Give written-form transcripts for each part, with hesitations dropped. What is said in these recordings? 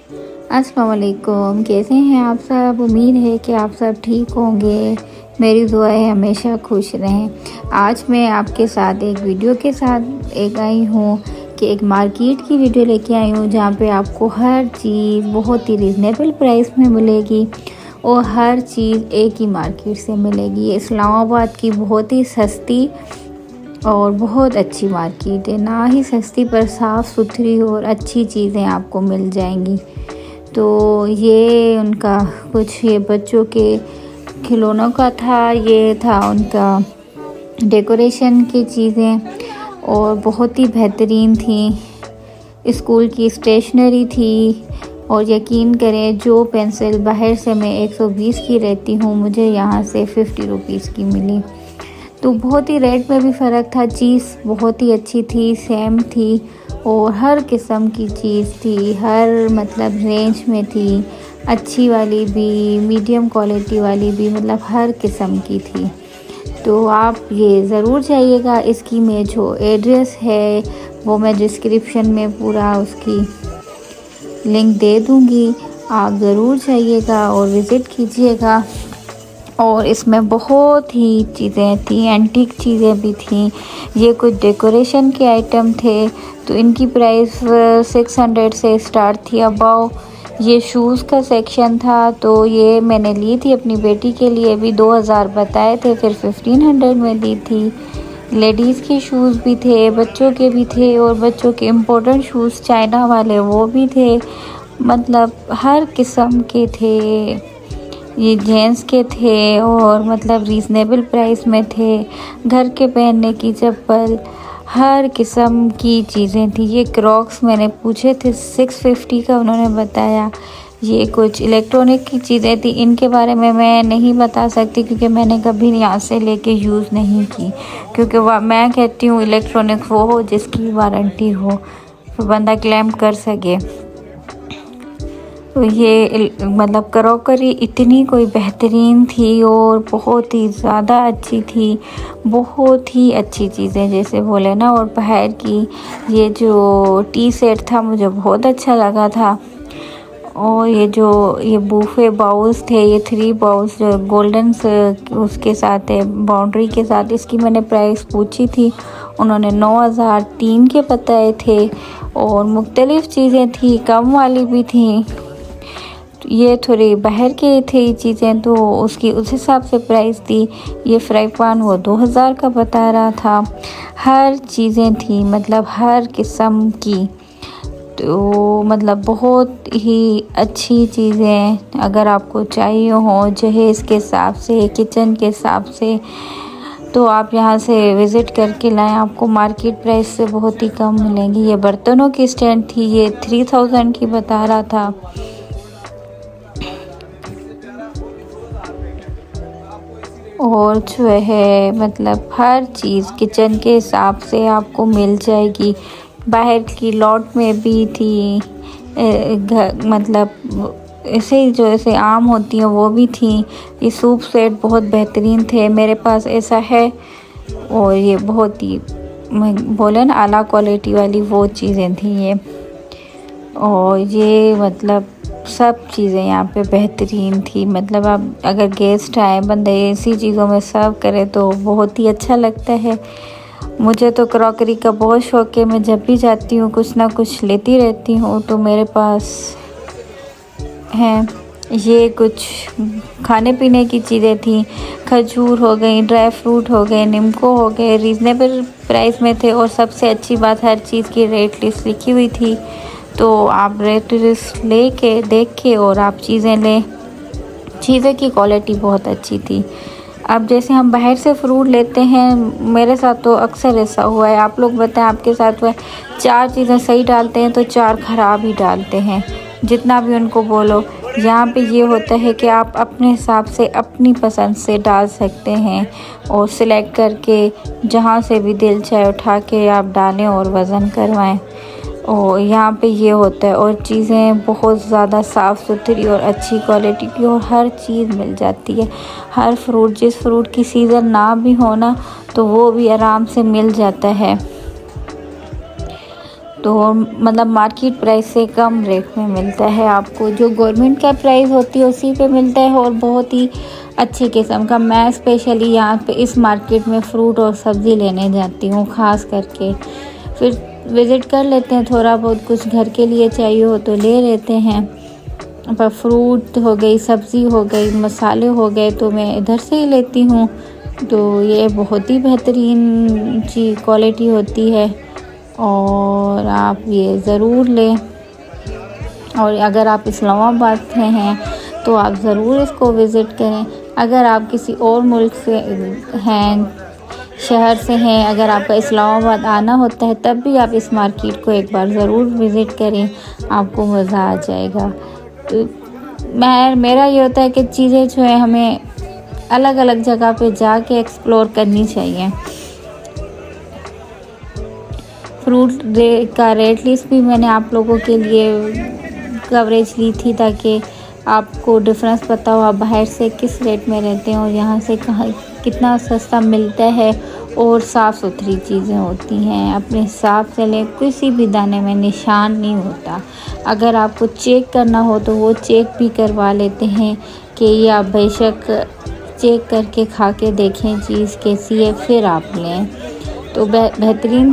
अस्सलाम वालेकुम। कैसे हैं आप सब? उम्मीद है कि आप सब ठीक होंगे। मेरी दुआ है हमेशा खुश रहें। आज मैं आपके साथ एक वीडियो के साथ आई हूँ कि एक मार्केट की वीडियो लेके आई हूँ जहाँ पे आपको हर चीज़ बहुत ही रिजनेबल प्राइस में मिलेगी और हर चीज़ एक ही मार्केट से मिलेगी। ये इस्लामाबाद की बहुत ही सस्ती और बहुत अच्छी मार्केट है। ना ही सस्ती पर साफ़ सुथरी और अच्छी चीज़ें आपको मिल जाएंगी। तो ये उनका कुछ ये बच्चों के खिलौनों का था, ये था उनका डेकोरेशन की चीज़ें और बहुत ही बेहतरीन थी। स्कूल की स्टेशनरी थी और यकीन करें जो पेंसिल बाहर से मैं 120 की रहती हूँ, मुझे यहाँ से 50 रुपीज़ की मिली। तो बहुत ही रेट में भी फ़र्क था। चीज़ बहुत ही अच्छी थी, सेम थी और हर किस्म की चीज़ थी, हर मतलब रेंज में थी। अच्छी वाली भी, मीडियम क्वालिटी वाली भी, मतलब हर किस्म की थी। तो आप ये ज़रूर जाइएगा। इसकी मैं जो एड्रेस है वो मैं डिस्क्रिप्शन में पूरा उसकी लिंक दे दूँगी। आप ज़रूर जाइएगा और विज़िट कीजिएगा। और इसमें बहुत ही चीज़ें थी, एंटीक चीज़ें भी थी। ये कुछ डेकोरेशन के आइटम थे तो इनकी प्राइस 600 से स्टार्ट थी अबाव। ये शूज़ का सेक्शन था तो ये मैंने ली थी अपनी बेटी के लिए, भी 2000 बताए थे, फिर 1500 में दी थी। लेडीज़ के शूज़ भी थे, बच्चों के भी थे और बच्चों के इम्पोर्टेंट शूज़ चाइना वाले वो भी थे। मतलब हर किस्म के थे। ये जेंट्स के थे और मतलब रीज़नेबल प्राइस में थे। घर के पहनने की चप्पल, हर किस्म की चीज़ें थी। ये क्रॉक्स मैंने पूछे थे 650 का, उन्होंने बताया। ये कुछ इलेक्ट्रॉनिक की चीज़ें थी, इनके बारे में मैं नहीं बता सकती क्योंकि मैंने कभी यहाँ से लेके यूज़ नहीं की। क्योंकि मैं कहती हूँ इलेक्ट्रॉनिक वो हो जिसकी वारंटी हो, तो बंदा क्लेम कर सके। तो ये मतलब क्रॉकरी इतनी कोई बेहतरीन थी और बहुत ही ज़्यादा अच्छी थी, बहुत ही अच्छी चीज़ें जैसे बोले ना। और बाहर की ये जो टी सेट था मुझे बहुत अच्छा लगा था। और ये बूफे बाउल्स थे, ये 3 बाउल्स जो गोल्डन से उसके साथ है, बाउंड्री के साथ, इसकी मैंने प्राइस पूछी थी, उन्होंने 9003 के बताए थे। और मुख्तलिफ़ चीज़ें थी, कम वाली भी थी। ये थोड़ी बाहर की थी चीज़ें तो उसकी उस हिसाब से प्राइस थी। ये फ्राई पैन वो 2000 का बता रहा था। हर चीज़ें थी, मतलब हर किस्म की। तो मतलब बहुत ही अच्छी चीज़ें अगर आपको चाहिए हो जहेज़ के हिसाब से, किचन के हिसाब से, तो आप यहाँ से विज़िट करके लाएं। आपको मार्केट प्राइस से बहुत ही कम मिलेंगी। ये बर्तनों की स्टैंड थी, ये 3000 की बता रहा था। और जो है मतलब हर चीज़ किचन के हिसाब से आपको मिल जाएगी। बाहर की लॉट में भी थी, मतलब ऐसे जो ऐसे आम होती हैं वो भी थी। ये सूप सेट बहुत बेहतरीन थे, मेरे पास ऐसा है। और ये बहुत ही बोले ना आला क्वालिटी वाली वो चीज़ें थी ये। और ये मतलब सब चीज़ें यहाँ पे बेहतरीन थी। मतलब आप अगर गेस्ट आए, बंदे ऐसी चीज़ों में सर्व करे तो बहुत ही अच्छा लगता है। मुझे तो क्रॉकरी का बहुत शौक़ है, मैं जब भी जाती हूँ कुछ ना कुछ लेती रहती हूँ। तो मेरे पास हैं ये कुछ खाने पीने की चीज़ें थी, खजूर हो गई, ड्राई फ्रूट हो गए, निम्को हो गए, रीज़नेबल प्राइस में थे। और सबसे अच्छी बात, हर चीज़ की रेट लिस्ट लिखी हुई थी, तो आप रेट लिस्ट लेके देख के और आप चीज़ें लें। चीज़ें की क्वालिटी बहुत अच्छी थी। अब जैसे हम बाहर से फ्रूट लेते हैं, मेरे साथ तो अक्सर ऐसा हुआ है, आप लोग बताएं आपके साथ हुआ है, 4 चीज़ें सही डालते हैं तो 4 ख़राब ही डालते हैं, जितना भी उनको बोलो। यहाँ पे ये होता है कि आप अपने हिसाब से अपनी पसंद से डाल सकते हैं और सिलेक्ट करके जहाँ से भी दिल चाहे उठा के आप डालें और वज़न करवाएं। और यहाँ पे ये होता है। और चीज़ें बहुत ज़्यादा साफ़ सुथरी और अच्छी क्वालिटी की और हर चीज़ मिल जाती है। हर फ्रूट, जिस फ्रूट की सीज़न ना भी होना तो वो भी आराम से मिल जाता है। तो मतलब मार्केट प्राइस से कम रेट में मिलता है आपको। जो गवर्नमेंट का प्राइस होती है उसी पे मिलता है और बहुत ही अच्छी किस्म का। मैं स्पेशली यहाँ पे इस मार्केट में फ़्रूट और सब्ज़ी लेने जाती हूँ ख़ास करके। फिर विज़िट कर लेते हैं, थोड़ा बहुत कुछ घर के लिए चाहिए हो तो ले लेते हैं। पर फ्रूट हो गई, सब्ज़ी हो गई, मसाले हो गए तो मैं इधर से ही लेती हूँ। तो ये बहुत ही बेहतरीन चीज़ क्वालिटी होती है और आप ये ज़रूर लें। और अगर आप इस्लामाबाद में हैं तो आप ज़रूर इसको विज़िट करें। अगर आप किसी और मुल्क से हैं, शहर से हैं, अगर आपका इस्लामाबाद आना होता है तब भी आप इस मार्केट को एक बार ज़रूर विज़िट करें, आपको मज़ा आ जाएगा। तो मेरा ये होता है कि चीज़ें जो है हमें अलग अलग जगह पे जाके एक्सप्लोर करनी चाहिए। फ्रूट का रेट लिस्ट भी मैंने आप लोगों के लिए कवरेज ली थी ताकि आपको डिफरेंस पता हो, आप बाहर से किस रेट में रहते हैं और यहाँ से कहाँ कितना सस्ता मिलता है। और साफ़ सुथरी चीज़ें होती हैं, अपने हिसाब से लें, किसी भी दाने में निशान नहीं होता। अगर आपको चेक करना हो तो वो चेक भी करवा लेते हैं कि ये आप बेशक चेक करके खा के देखें चीज़ कैसी है फिर आप लें। तो बेहतरीन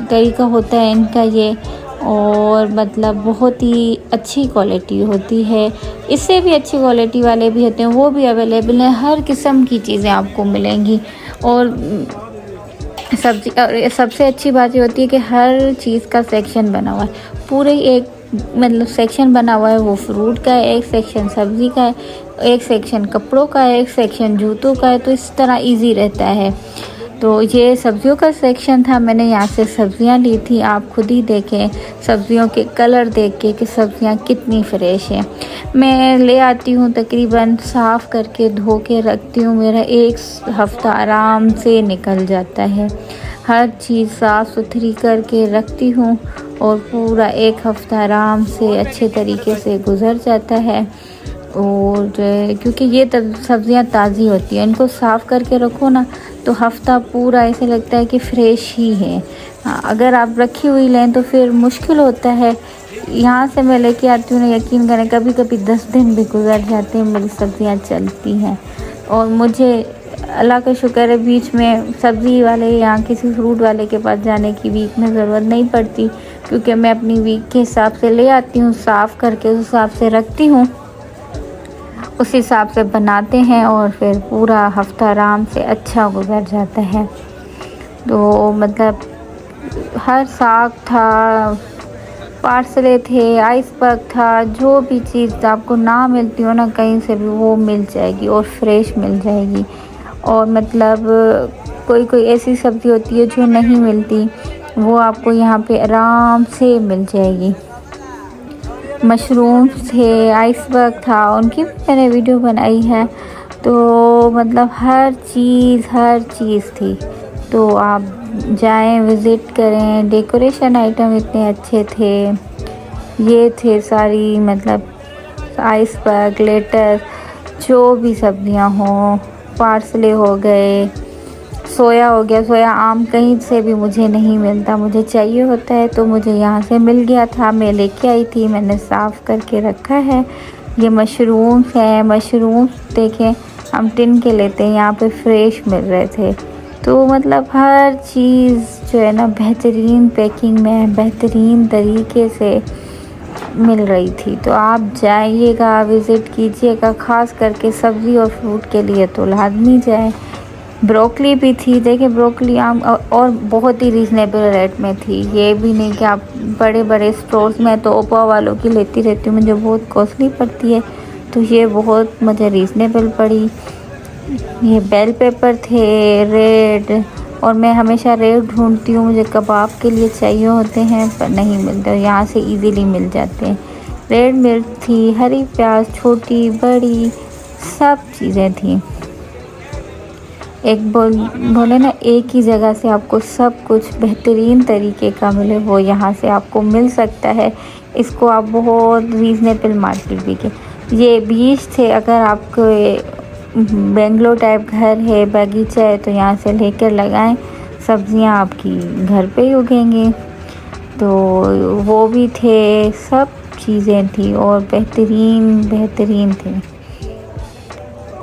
तरीका होता है इनका ये, और मतलब बहुत ही अच्छी क्वालिटी होती है। इससे भी अच्छी क्वालिटी वाले भी होते हैं, वो भी अवेलेबल हैं। हर किस्म की चीज़ें आपको मिलेंगी। और सब्ज़ी, और सबसे अच्छी बात ये होती है कि हर चीज़ का सेक्शन बना हुआ है। पूरे एक मतलब सेक्शन बना हुआ है, वो फ्रूट का है, एक सेक्शन सब्ज़ी का है, एक सेक्शन कपड़ों का है, एक सेक्शन जूतों का है। तो इस तरह इजी रहता है। तो ये सब्ज़ियों का सेक्शन था, मैंने यहाँ से सब्ज़ियाँ ली थी। आप खुद ही देखें सब्ज़ियों के कलर देख के कि सब्ज़ियाँ कितनी फ़्रेश हैं। मैं ले आती हूँ, तकरीबन साफ़ करके धो के रखती हूँ, मेरा एक हफ़्ता आराम से निकल जाता है। हर चीज़ साफ़ सुथरी करके रखती हूँ और पूरा एक हफ़्ता आराम से अच्छे तरीके से गुज़र जाता है। और क्योंकि ये सब्ज़ियाँ ताज़ी होती हैं, इनको साफ़ करके रखो ना तो हफ़्ता पूरा ऐसे लगता है कि फ़्रेश ही है। हाँ, अगर आप रखी हुई लें तो फिर मुश्किल होता है। यहाँ से मैं लेके आती हूँ ना, यकीन करें कभी कभी 10 दिन भी गुजर जाते हैं, मेरी सब्ज़ियाँ चलती हैं। और मुझे अल्लाह का शुक्र है बीच में सब्ज़ी वाले या किसी फ्रूट वाले के पास जाने की वीक में ज़रूरत नहीं पड़ती, क्योंकि मैं अपनी वीक के हिसाब से ले आती हूँ, साफ़ करके उस हिसाब से रखती हूँ, उस हिसाब से बनाते हैं और फिर पूरा हफ़्ता आराम से अच्छा गुजर जाता है। तो मतलब हर साग था, पार्सले थे, आइसबर्ग था, जो भी चीज़ आपको ना मिलती हो ना कहीं से भी, वो मिल जाएगी और फ्रेश मिल जाएगी। और मतलब कोई ऐसी सब्ज़ी होती है जो नहीं मिलती, वो आपको यहाँ पे आराम से मिल जाएगी। मशरूम थे, आइसबर्ग था, उनकी भी मैंने वीडियो बनाई है। तो मतलब हर चीज़ थी। तो आप जाएं, विज़िट करें। डेकोरेशन आइटम इतने अच्छे थे, ये थे सारी मतलब आइसबर्ग, लेटस, जो भी सब्जियां हों, पार्सले हो गए, सोया हो गया। सोया आम कहीं से भी मुझे नहीं मिलता, मुझे चाहिए होता है तो मुझे यहाँ से मिल गया था, मैं लेके आई थी, मैंने साफ़ करके रखा है। ये मशरूम्स हैं, मशरूम देखें हम टिन के लेते हैं, यहाँ पे फ्रेश मिल रहे थे। तो मतलब हर चीज़ जो है ना बेहतरीन पैकिंग में, बेहतरीन तरीके से मिल रही थी। तो आप जाइएगा, विज़िट कीजिएगा, ख़ास करके सब्ज़ी और फ्रूट के लिए तो लाजमी जाएं। ब्रोकली भी थी, देखिए ब्रोकली आम और बहुत ही रीज़नेबल रेट में थी। ये भी नहीं कि आप बड़े बड़े स्टोर्स में तो ओपा वालों की लेती रहती हूँ, मुझे बहुत कॉस्टली पड़ती है, तो ये बहुत मुझे रीज़नेबल पड़ी। ये बेल पेपर थे रेड, और मैं हमेशा रेड ढूंढती हूँ, मुझे कबाब के लिए चाहिए होते हैं पर नहीं मिलते, यहाँ से इजीली मिल जाते हैं। रेड मिर्च थी, हरी प्याज, छोटी बड़ी सब चीज़ें थी। एक बोले ना एक ही जगह से आपको सब कुछ बेहतरीन तरीके का मिले, वो यहाँ से आपको मिल सकता है। इसको आप बहुत रीज़नेबल मार्केट भी के। ये बीज थे, अगर आपको बेंगलोर टाइप घर है, बगीचा है, तो यहाँ से लेकर लगाएं, सब्जियाँ आपकी घर पे ही उगेंगी। तो वो भी थे, सब चीज़ें थी और बेहतरीन थी।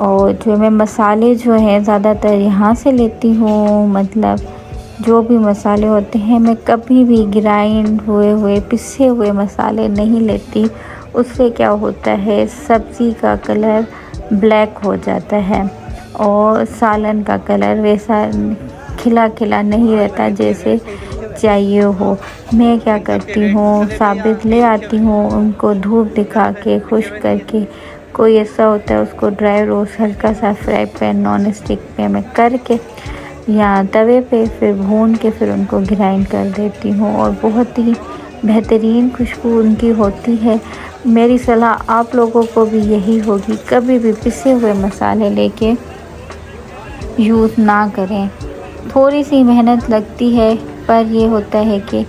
और जो मैं मसाले जो हैं ज़्यादातर यहाँ से लेती हूँ, मतलब जो भी मसाले होते हैं मैं कभी भी ग्राइंड हुए पिसे हुए मसाले नहीं लेती। उससे क्या होता है, सब्ज़ी का कलर ब्लैक हो जाता है और सालन का कलर वैसा खिला खिला नहीं रहता जैसे चाहिए हो। मैं क्या करती हूँ, साबित ले आती हूँ, उनको धूप दिखा के खुश्क करके, कोई ऐसा होता है उसको ड्राई रोस्ट हल्का सा फ्राई पैन नॉन स्टिक पे मैं करके या तवे पे फिर भून के फिर उनको ग्राइंड कर देती हूँ और बहुत ही बेहतरीन खुशबू उनकी होती है। मेरी सलाह आप लोगों को भी यही होगी, कभी भी पिसे हुए मसाले लेके यूज़ ना करें। थोड़ी सी मेहनत लगती है पर ये होता है कि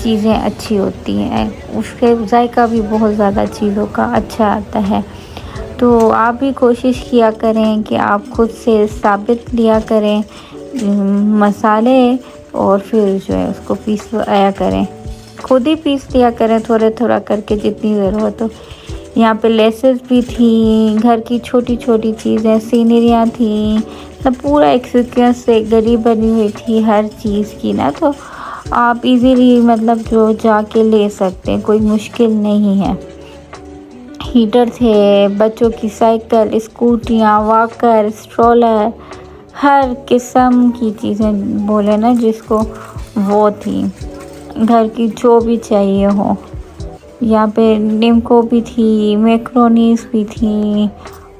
चीज़ें अच्छी होती हैं, उसके जायका भी बहुत ज़्यादा चीज़ों का अच्छा आता है। तो आप भी कोशिश किया करें कि आप खुद से साबित लिया करें मसाले और फिर जो है उसको पीसाया करें, खुद ही पीस लिया करें थोड़ा थोड़ा करके जितनी ज़रूरत हो। यहाँ पे लेसेस भी थी, घर की छोटी छोटी चीज़ें, सीनरियाँ थी, मतलब पूरा एक सीक्वेंस से गली बनी हुई थी हर चीज़ की ना। तो आप इजीली मतलब जो जाके ले सकते हैं, कोई मुश्किल नहीं है। हीटर थे, बच्चों की साइकिल, स्कूटियाँ, वॉकर, स्ट्रोलर, हर किस्म की चीज़ें बोले ना जिसको वो थी, घर की जो भी चाहिए हो। यहाँ पे निम्को भी थी, मैक्रोनीस भी थी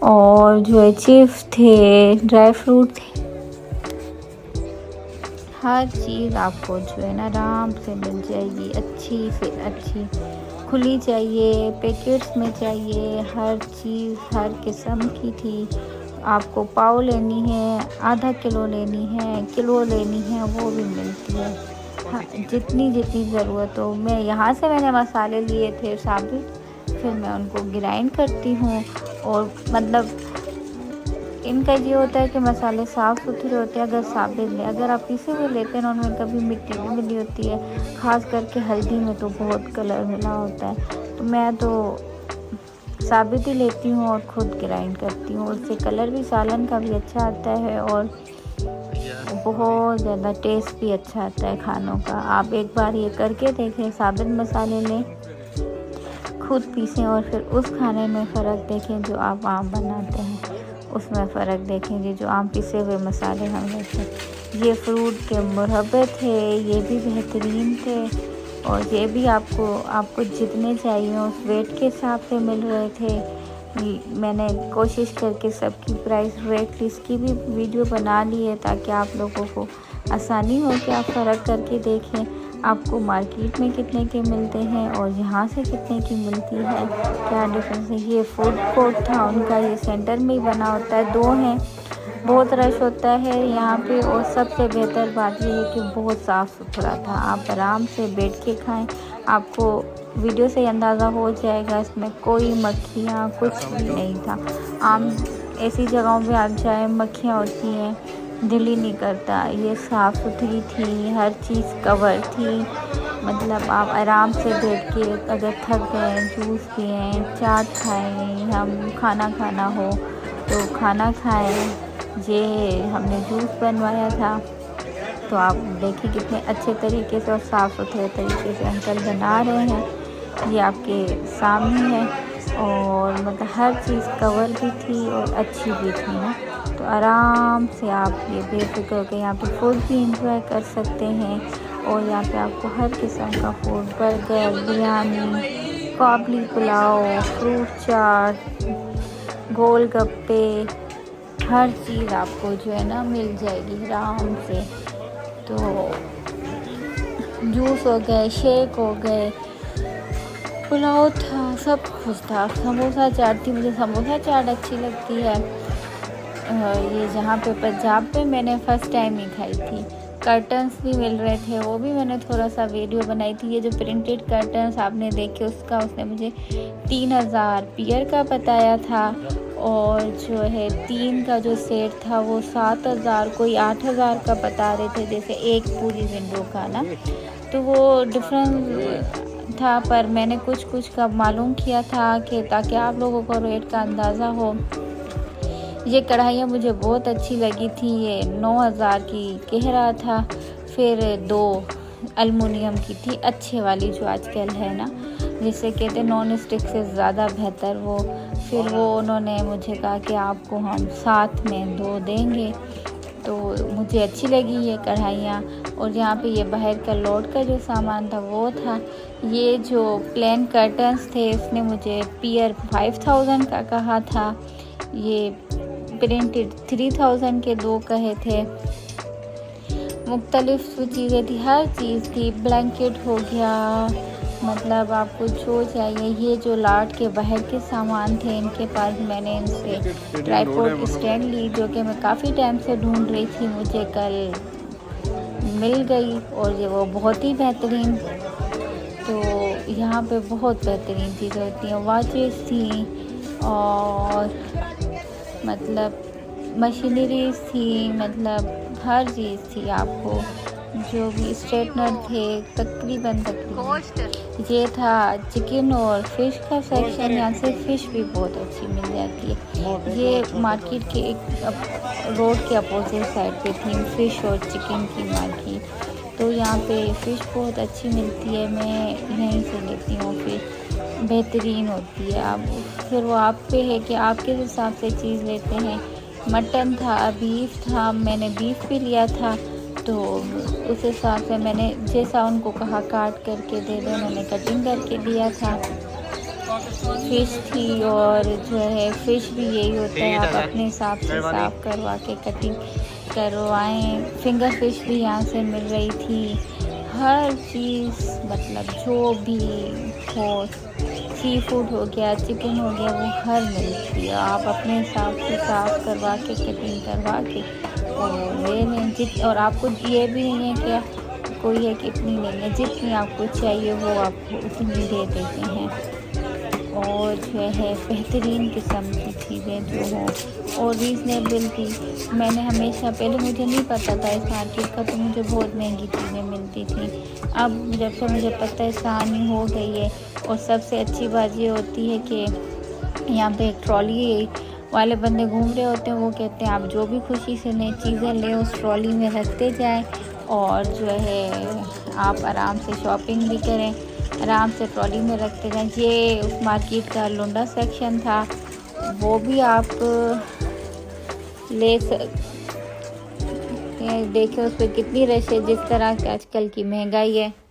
और जो है चिप्स थे, ड्राई फ्रूट थे, हर चीज़ आपको जो है ना आराम से मिल जाएगी। अच्छी से अच्छी खुली चाहिए, पैकेट्स में चाहिए, हर चीज़ हर किस्म की थी। आपको पाव लेनी है, आधा किलो लेनी है, किलो लेनी है, वो भी मिलती है। हाँ, जितनी ज़रूरत हो। मैंने मसाले लिए थे साबित, फिर मैं उनको ग्राइंड करती हूँ। और मतलब इनका ये होता है कि मसाले साफ़ सुथरे होते हैं अगर साबित ले। अगर आप पीसे हुए लेते हैं ना, उनमें कभी मिट्टी भी मिली होती है, ख़ास करके हल्दी में तो बहुत कलर मिला होता है। तो मैं तो साबित ही लेती हूँ और ख़ुद ग्राइंड करती हूँ। उससे कलर भी सालन का भी अच्छा आता है और बहुत ज़्यादा टेस्ट भी अच्छा आता है खानों का। आप एक बार ये करके देखें, साबित मसाले लें, खुद पीसें और फिर उस खाने में फ़र्क देखें जो आप आम बनाते हैं, उसमें फ़र्क देखेंगे जो आम पिसे हुए मसाले हम लेते हैं। ये फ्रूट के मुरब्बे थे, ये भी बेहतरीन थे और ये भी आपको जितने चाहिए उस वेट के हिसाब से मिल रहे थे। मैंने कोशिश करके सबकी प्राइस रेट लिस्ट की भी वीडियो बना ली है ताकि आप लोगों को आसानी हो कि आप फ़र्क करके देखें आपको मार्केट में कितने के मिलते हैं और यहाँ से कितने की मिलती है, क्या डिफरेंस है। ये फूड कोर्ट था उनका, ये सेंटर में ही बना होता है, 2 हैं। बहुत रश होता है यहाँ पे और सबसे बेहतर बात ये है कि बहुत साफ़ सुथरा था। आप आराम से बैठ के खाएं, आपको वीडियो से अंदाज़ा हो जाएगा इसमें कोई मक्खियाँ कुछ भी नहीं था। आम ऐसी जगहों पे आप जाएं मक्खियाँ होती हैं, दिल ही नहीं करता। ये साफ़ सुथरी थी, हर चीज़ कवर थी, मतलब आप आराम से बैठ के अगर थक गए जूस पिएँ, चाट खाएँ, हम खाना हो तो खाना खाएँ। ये हमने जूस बनवाया था, तो आप देखिए कितने अच्छे तरीके से और साफ़ सुथरे तरीके से अंकल बना रहे हैं। ये आपके सामने है और मतलब हर चीज़ कवर भी थी और अच्छी भी थी ना। तो आराम से आप ये बेफिक्र होकर यहाँ पे फूड भी इंजॉय कर सकते हैं। और यहाँ पे आपको हर किस्म का food, burger, biryani, Kabuli pulao, fruit chaat, golgappe, हर चीज़ आपको जो है ना मिल जाएगी आराम से। तो जूस हो गए, शेक हो गए, पुलाव था, सब कुछ था। समोसा चाट थी, मुझे समोसा चाट अच्छी लगती है। ये जहाँ पे पंजाब पे मैंने फ़र्स्ट टाइम ही खाई थी। कर्टन्स भी मिल रहे थे, वो भी मैंने थोड़ा सा वीडियो बनाई थी। ये जो प्रिंटेड कर्टन्स आपने देखे उसने मुझे 3000 पियर का बताया था और जो है 3 का जो सेट था वो 7000, कोई 8000 का बता रहे थे, जैसे एक पूरी विंडो का ना। तो वो डिफरेंस था, पर मैंने कुछ कुछ का मालूम किया था कि ताकि आप लोगों को रेट का अंदाज़ा हो। ये कढ़ाइयाँ मुझे बहुत अच्छी लगी थी। ये 9,000 की कह रहा था। फिर 2 एलुमिनियम की थी, अच्छे वाली जो आजकल है ना, जिसे कहते हैं नॉन स्टिक से ज़्यादा बेहतर वो। फिर वो उन्होंने मुझे कहा कि आपको हम साथ में 2 देंगे। तो मुझे अच्छी लगी ये कढ़ाइयाँ। और यहाँ पे ये बाहर का लोड का जो सामान था वो था। ये जो प्लेन कर्टन्स थे इसने मुझे पियर 5000 का कहा था। ये प्रिंटेड 3000 के 2 कहे थे। मुख्तलिफ चीज़ें थी, हर चीज़ थी। ब्लैंकेट हो गया, मतलब आपको जो चाहिए। ये जो लाट के बाहर के सामान थे इनके पास, मैंने इनसे ट्राइपॉड स्टैंड ली जो कि मैं काफ़ी टाइम से ढूंढ रही थी, मुझे कल मिल गई। और ये वो बहुत ही बेहतरीन। तो यहाँ पे बहुत बेहतरीन चीज़ें होती हैं। वॉचेस थी और मतलब मशीनरीज थी, मतलब हर चीज़ थी। आपको जो भी स्ट्रेटनर थे तकरीबन ये था। चिकन और फिश का सेक्शन, यहाँ से फ़िश भी बहुत अच्छी मिल जाती है। ये मार्केट के एक रोड के अपोजिट साइड पे थी फ़िश और चिकन की मार्केट। तो यहाँ पे फ़िश बहुत अच्छी मिलती है, मैं यहीं से लेती हूँ। फ़िश बेहतरीन होती है। अब फिर वो आप पे है कि आप किस हिसाब से चीज़ लेते हैं। मटन था, बीफ था, मैंने बीफ भी लिया था। तो उस हिसाब से मैंने जैसा उनको कहा काट करके दे दो, उन्होंने कटिंग करके दिया था। फ़िश थी और जो है फ़िश भी यही होता है, आप अपने हिसाब से साफ़ करवा के कटिंग करवाएं। फिंगर फ़िश भी यहाँ से मिल रही थी। हर चीज़ मतलब जो भी हो, सी फूड हो गया, चिकन हो गया, वो हर मिलती है। आप अपने हिसाब से साफ़ करवा के कटिंग करवा के और ले लें। और आपको ये भी नहीं है कि कोई है कि इतनी लेंगे, जितनी आपको चाहिए वो आपको उतनी दे देते हैं। और जो है बेहतरीन किस्म की चीज़ें जो हों और रीज़नेबल थी। मैंने हमेशा पहले मुझे नहीं पता था इस मार्केट का, तो मुझे बहुत महंगी चीज़ें मिलती थी। अब जब से मुझे पता है आसानी हो गई है। और सबसे अच्छी बात ये होती है कि यहाँ पे एक ट्रॉली वाले बंदे घूम रहे होते हैं, वो कहते हैं आप जो भी खुशी से नई चीज़ें लें उस ट्रॉली में रखते जाएं और जो है आप आराम से शॉपिंग भी करें, आराम से ट्रॉली में रखते जाएं। ये उस मार्केट का लुंडा सेक्शन था, वो भी आप ले देखें उस पर कितनी रश है, जिस तरह की आजकल की महंगाई है।